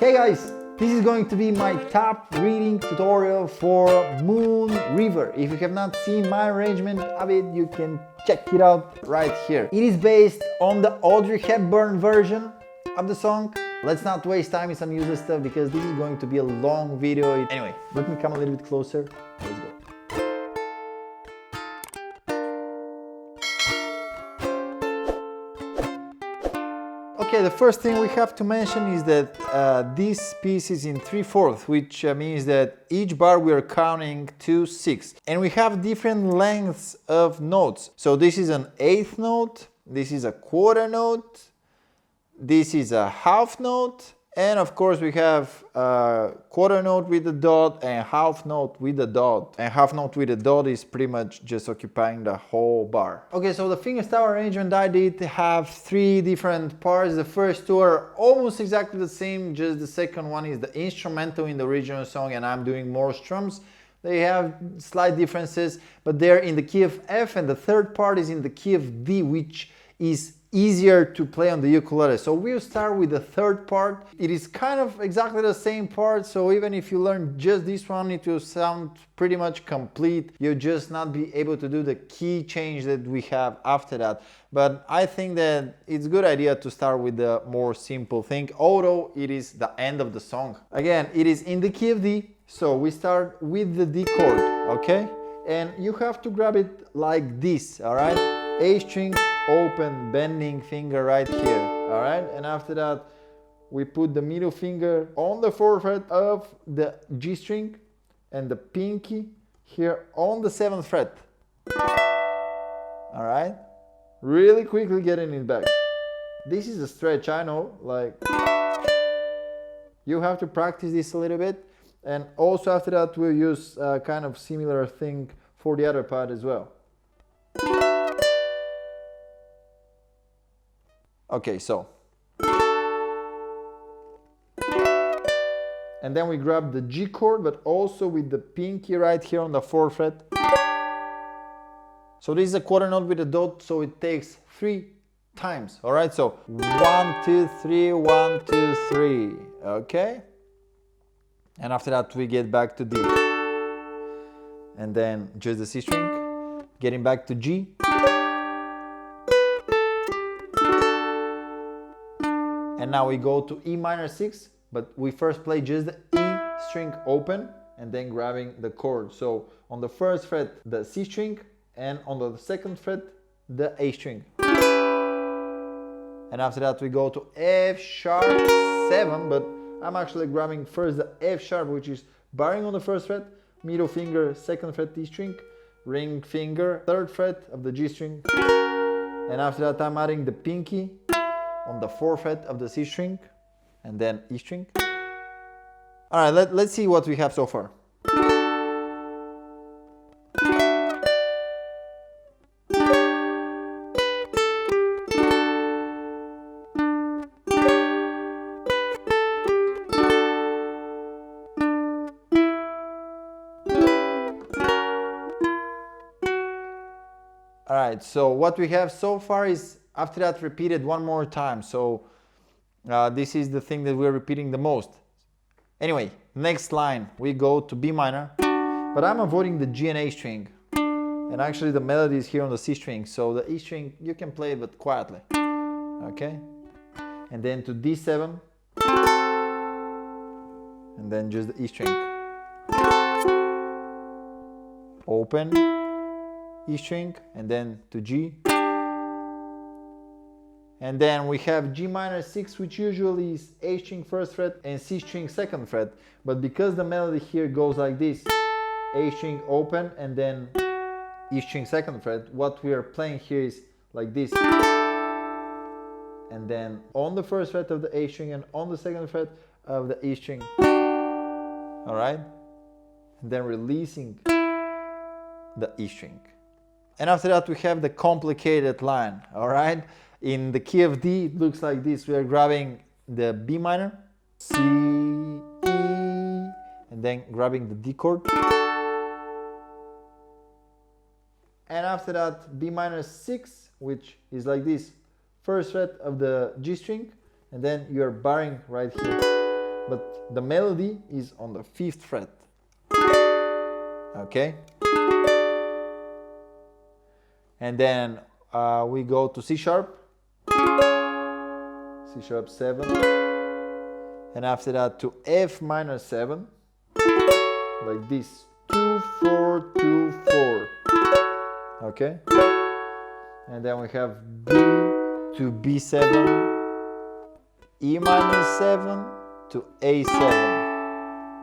Hey guys, this is going to be my top reading tutorial for Moon River. If you have not seen my arrangement of it, you can check it out right here. It is based on the Audrey Hepburn version of the song. Let's not waste time with some useless stuff because this is going to be a long video. Anyway, let me come a little bit closer. Let's go. Okay, the first thing we have to mention is that this piece is in 3/4, which means that each bar we are counting to 6. And we have different lengths of notes. So this is an eighth note, this is a quarter note, this is a half note, and of course we have a quarter note with a dot and half note with a dot. And half note with a dot is pretty much just occupying the whole bar. Okay, so the fingerstyle arrangement I did have 3 different parts. The first 2 are almost exactly the same, just the second one is the instrumental in the original song and I'm doing more strums. They have slight differences, but they're in the key of F, and the third part is in the key of D, which is easier to play on the ukulele. So we'll start with the third part. It is kind of exactly the same part, so even if you learn just this one, it will sound pretty much complete. You'll just not be able to do the key change that we have after that. But I think that it's a good idea to start with the more simple thing, although it is the end of the song. Again, it is in the key of D, so we start with the D chord, okay? And you have to grab it like this, all right? A string, open, bending finger right here, all right? And after that, we put the middle finger on the 4th fret of the G string and the pinky here on the 7th fret, all right? Really quickly getting it back. This is a stretch, I know, like, you have to practice this a little bit. And also after that, we'll use a kind of similar thing for the other part as well. Okay, so. And then we grab the G chord, but also with the pinky right here on the 4th fret. So this is a quarter note with a dot, so it takes 3 times, all right? So 1, 2, 3, 1, 2, 3, okay? And after that, we get back to D. And then just the C string, getting back to G. And now we go to E minor 6, but we first play just the E string open and then grabbing the chord. So on the 1st fret, the C string, and on the 2nd fret, the A string. And after that, we go to F sharp 7, but I'm actually grabbing first the F sharp, which is barring on the 1st fret, middle finger, 2nd fret D string, ring finger, 3rd fret of the G string. And after that, I'm adding the pinky on the 4th fret of the C string, and then E string. All right, let's see what we have so far. All right, so what we have so far is after that repeated one more time. So this is the thing that we're repeating the most. Anyway, next line, we go to B minor, but I'm avoiding the G and A string. And actually the melody is here on the C string. So the E string, you can play it, but quietly, okay? And then to D7, and then just the E string. Open, E string, and then to G. And then we have G minor 6, which usually is A string 1st fret and C string 2nd fret. But because the melody here goes like this, A string open and then E string 2nd fret, what we are playing here is like this. And then on the 1st fret of the A string and on the 2nd fret of the E string. All right? And then releasing the E string. And after that, we have the complicated line, all right? In the key of D, it looks like this. We are grabbing the B minor, C, E, and then grabbing the D chord. And after that, B minor 6, which is like this. 1st fret of the G string, and then you are barring right here. but the melody is on the 5th fret. Okay? And then we go to C sharp, C sharp 7, and after that to F minor 7, like this, 2, 4, 2, 4. Okay? And then we have B to B7, E minor 7 to A7,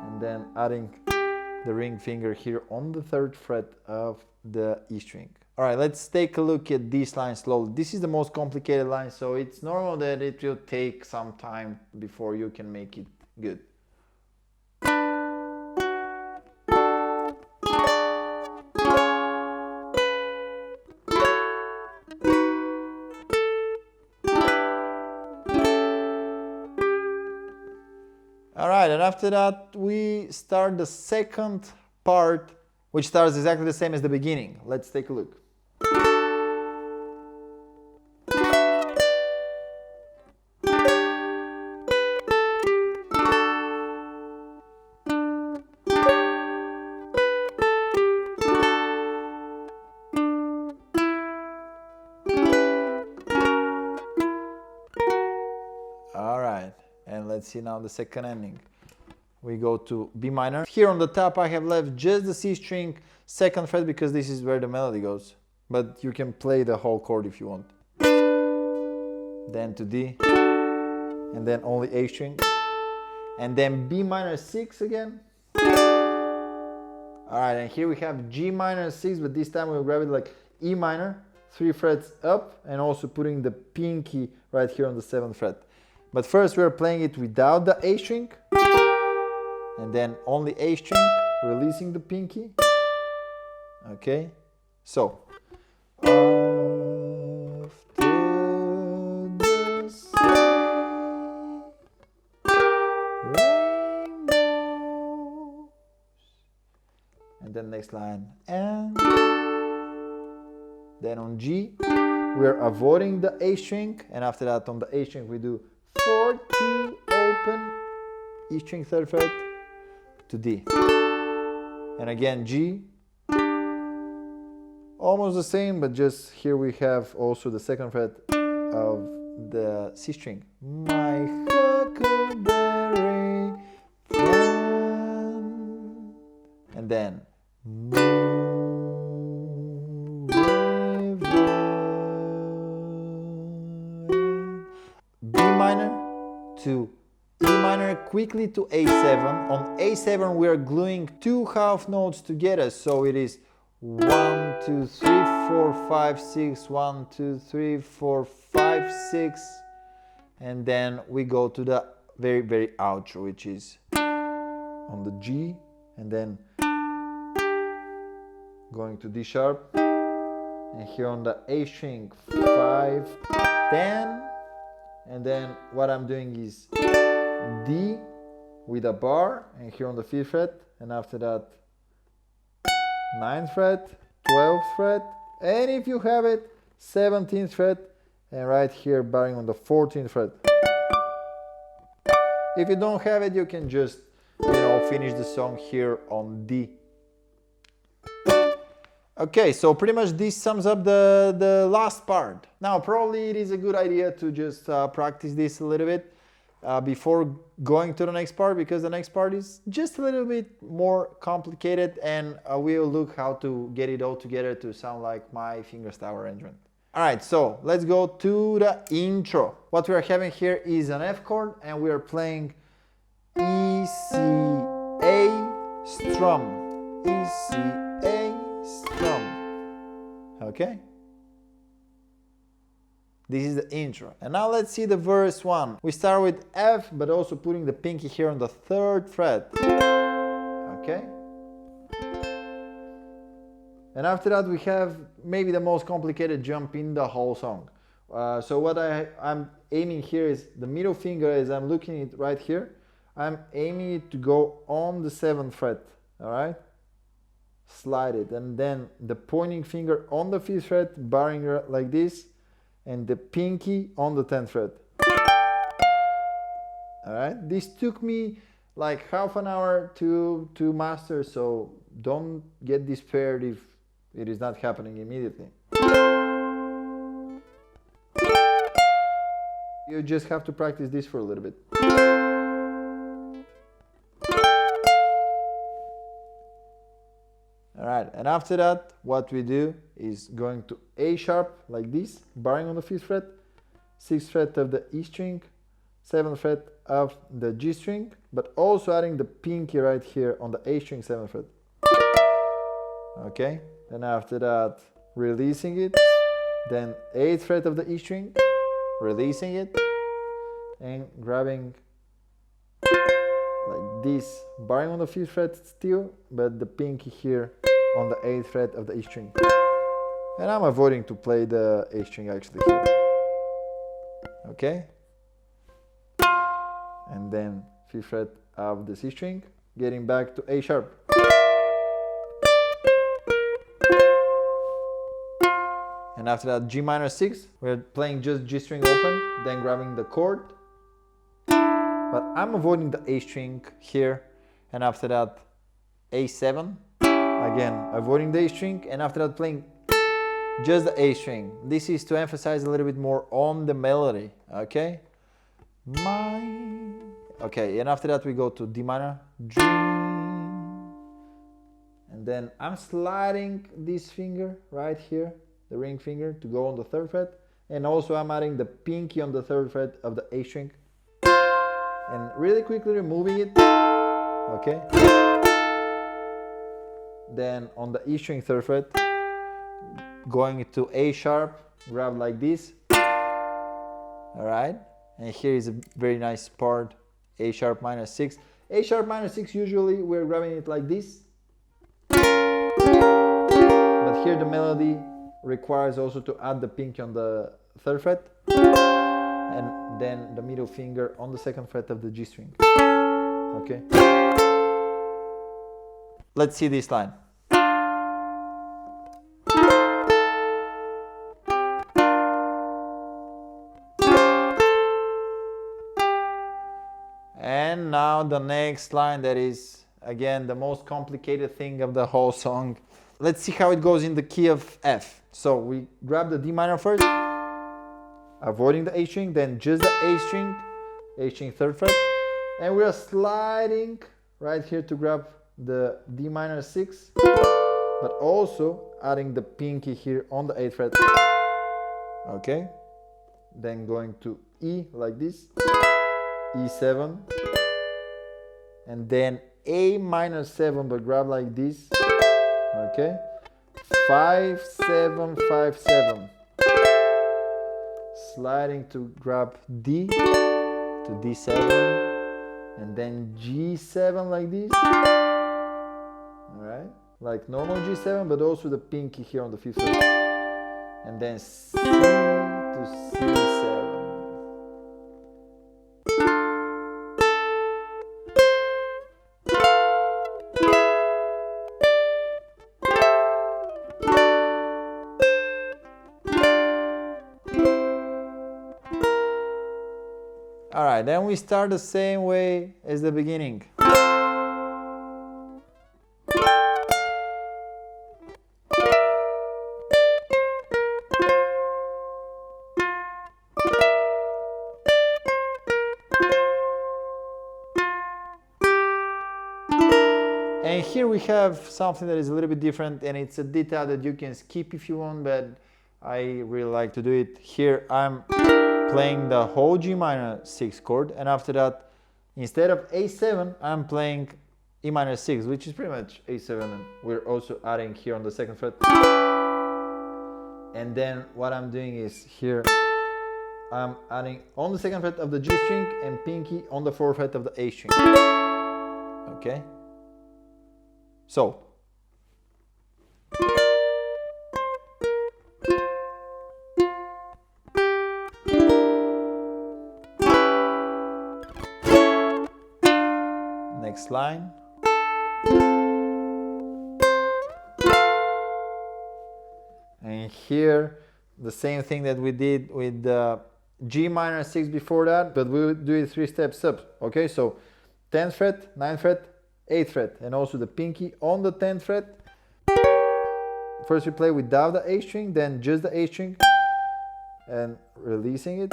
and then adding the ring finger here on the 3rd fret of the E string. All right, let's take a look at this line slowly. This is the most complicated line, so it's normal that it will take some time before you can make it good. Alright, and after that we start the second part, which starts exactly the same as the beginning. Let's take a look. Alright, and let's see now the second ending. We go to B minor. Here on the top I have left just the C string 2nd fret because this is where the melody goes. But you can play the whole chord if you want. Then to D, and then only A string. And then B minor 6 again. Alright, and here we have G minor 6, but this time we'll grab it like E minor, 3 frets up, and also putting the pinky right here on the 7th fret. But first we're playing it without the A string, and then only A string, releasing the pinky. Okay, so off to the sea, rainbows, and then next line, and then on G we're avoiding the A string, and after that on the A string we do 4, 2, open, E string 3rd fret to D, and again G, almost the same, but just here we have also the 2nd fret of the C string. My huckleberry friend, and then B minor to E minor, quickly to A7. On A7 we are gluing 2 half notes together, so it is 1, 2, 3, 4, 5, 6, 1, 2, 3, 4, 5, 6, and then we go to the very outro, which is on the G, and then going to D sharp, and here on the A string 5, 10, and then what I'm doing is D with a bar, and here on the 5th fret, and after that 9th fret, 12th fret, and if you have it, 17th fret, and right here barring on the 14th fret. If you don't have it, you can just, finish the song here on D. Okay, so pretty much this sums up the last part. Now probably it is a good idea to just practice this a little bit before going to the next part, because the next part is just a little bit more complicated, and we'll look how to get it all together to sound like my fingerstyle arrangement. Alright, so let's go to the intro. What we are having here is an F chord, and we are playing E, C, A, strum. E, C, A, strum. Okay? This is the intro. And now let's see the verse 1. We start with F, but also putting the pinky here on the 3rd fret. Okay? And after that we have maybe the most complicated jump in the whole song. So what I'm aiming here is the middle finger, as I'm looking at it right here, I'm aiming it to go on the 7th fret. Alright? Slide it, and then the pointing finger on the 5th fret, barring like this, and the pinky on the 10th fret. All right, this took me like half an hour to master, so don't get despaired if it is not happening immediately. You just have to practice this for a little bit. All right, and after that, what we do is going to A sharp like this, barring on the 5th fret, 6th fret of the E string, 7th fret of the G string, but also adding the pinky right here on the A string, 7th fret. Okay, and after that, releasing it, then 8th fret of the E string, releasing it, and grabbing like this, barring on the 5th fret still, but the pinky here on the 8th fret of the E string. And I'm avoiding to play the A string actually here. Okay? And then 5th fret of the C string, getting back to A sharp. And after that, G minor 6, we're playing just G string open, then grabbing the chord. But I'm avoiding the A string here, and after that, A7. Again, avoiding the A string, and after that, playing just the A string. This is to emphasize a little bit more on the melody, okay? Okay, and after that, we go to D minor, dream. And then I'm sliding this finger right here, the ring finger, to go on the 3rd fret, and also I'm adding the pinky on the 3rd fret of the A string, and really quickly removing it. Okay, then on the E string 3rd fret, going to A sharp, grab like this. All right, and here is a very nice part, A sharp minor 6. A sharp minor 6, usually we're grabbing it like this, but here the melody requires also to add the pinky on the 3rd fret, and then the middle finger on the 2nd fret of the G string. Okay, let's see this line. And now the next line, that is again the most complicated thing of the whole song. Let's see how it goes in the key of F. So we grab the D minor first, avoiding the A string, then just the A string 3rd fret, and we are sliding right here to grab the D minor 6, but also adding the pinky here on the 8th fret. Okay, then going to E like this, E7, and then A minor 7, but grab like this. Okay, 5 7 5 7, sliding to grab D to D7, and then G7 like this. All right, like normal G7, but also the pinky here on the 5th fret, and then C to C7. Alright, then we start the same way as the beginning. And here we have something that is a little bit different, and it's a detail that you can skip if you want, but I really like to do it. Here I'm playing the whole G minor 6 chord, and after that, instead of A7, I'm playing E minor 6, which is pretty much A7, and we're also adding here on the 2nd fret. And then what I'm doing is here, I'm adding on the 2nd fret of the G string and pinky on the 4th fret of the A string. Okay? So, next line. And here, the same thing that we did with the G minor 6 before that, but we'll do it 3 steps up. Okay, so 10th fret, 9th fret, 8th fret, and also the pinky on the 10th fret. First we play without the A string, then just the A string, and releasing it,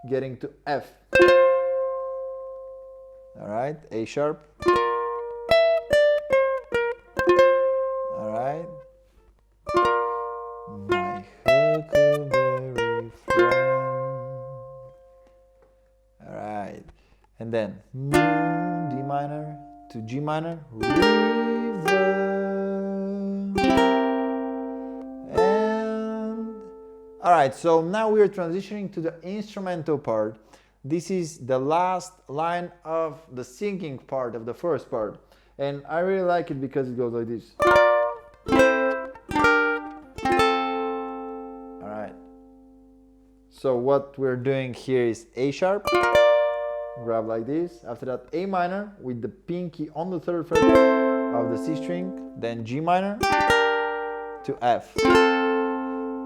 getting to F. Alright, A sharp. Alright. My huckleberry friend. Alright. And then moon, D minor to G minor, river. And alright, so now we are transitioning to the instrumental part. This is the last line of the singing part of the first part. And I really like it because it goes like this. Alright. So what we're doing here is A sharp, grab like this. After that A minor with the pinky on the 3rd fret of the C string, then G minor to F.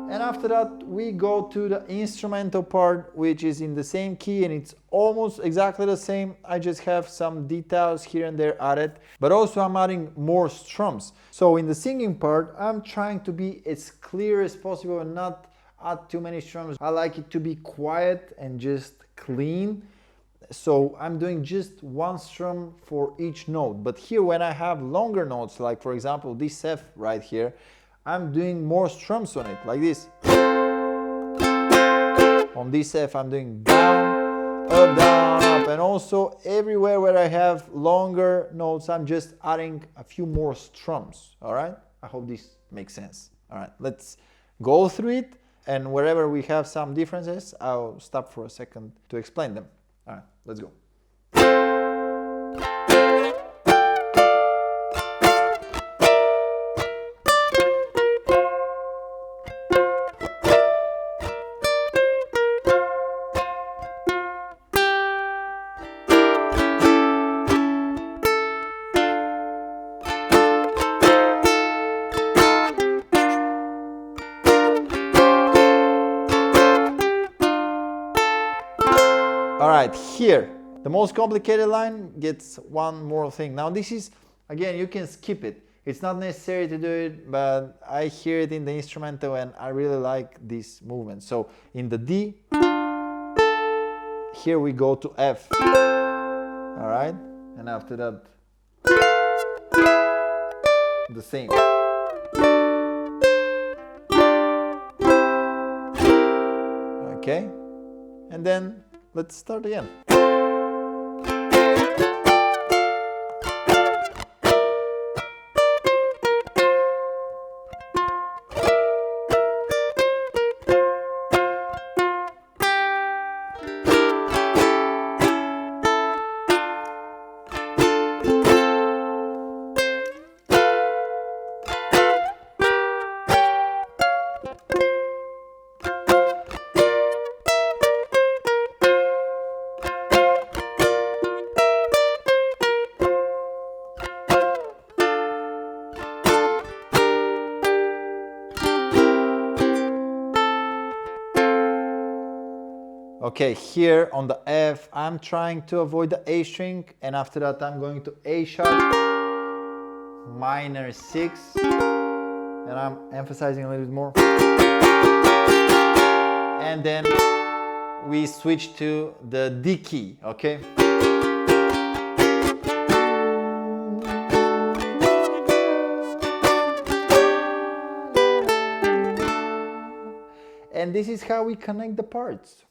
And after that we go to the instrumental part, which is in the same key and it's almost exactly the same. I just have some details here and there added, but also I'm adding more strums. So in the singing part, I'm trying to be as clear as possible and not add too many strums. I like it to be quiet and just clean. So I'm doing just 1 strum for each note. But here when I have longer notes, like for example this F right here, I'm doing more strums on it, like this. On this F, I'm doing down, up, and also everywhere where I have longer notes, I'm just adding a few more strums, all right? I hope this makes sense. All right, let's go through it, and wherever we have some differences, I'll stop for a second to explain them. All right, let's go. Alright, here, the most complicated line gets one more thing. Now this is, again, you can skip it. It's not necessary to do it, but I hear it in the instrumental and I really like this movement. So in the D, here we go to F. Alright, and after that, the same. Okay, and then let's start again. Okay, here on the F, I'm trying to avoid the A string, and after that I'm going to A sharp, minor 6, and I'm emphasizing a little bit more. And then we switch to the D key, okay? And this is how we connect the parts.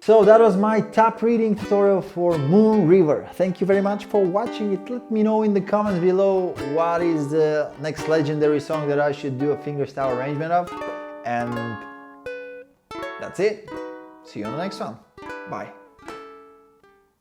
So that was my tap reading tutorial for Moon River. Thank you very much for watching it. Let me know in the comments below what is the next legendary song that I should do a fingerstyle arrangement of. And that's it. See you on the next one. Bye.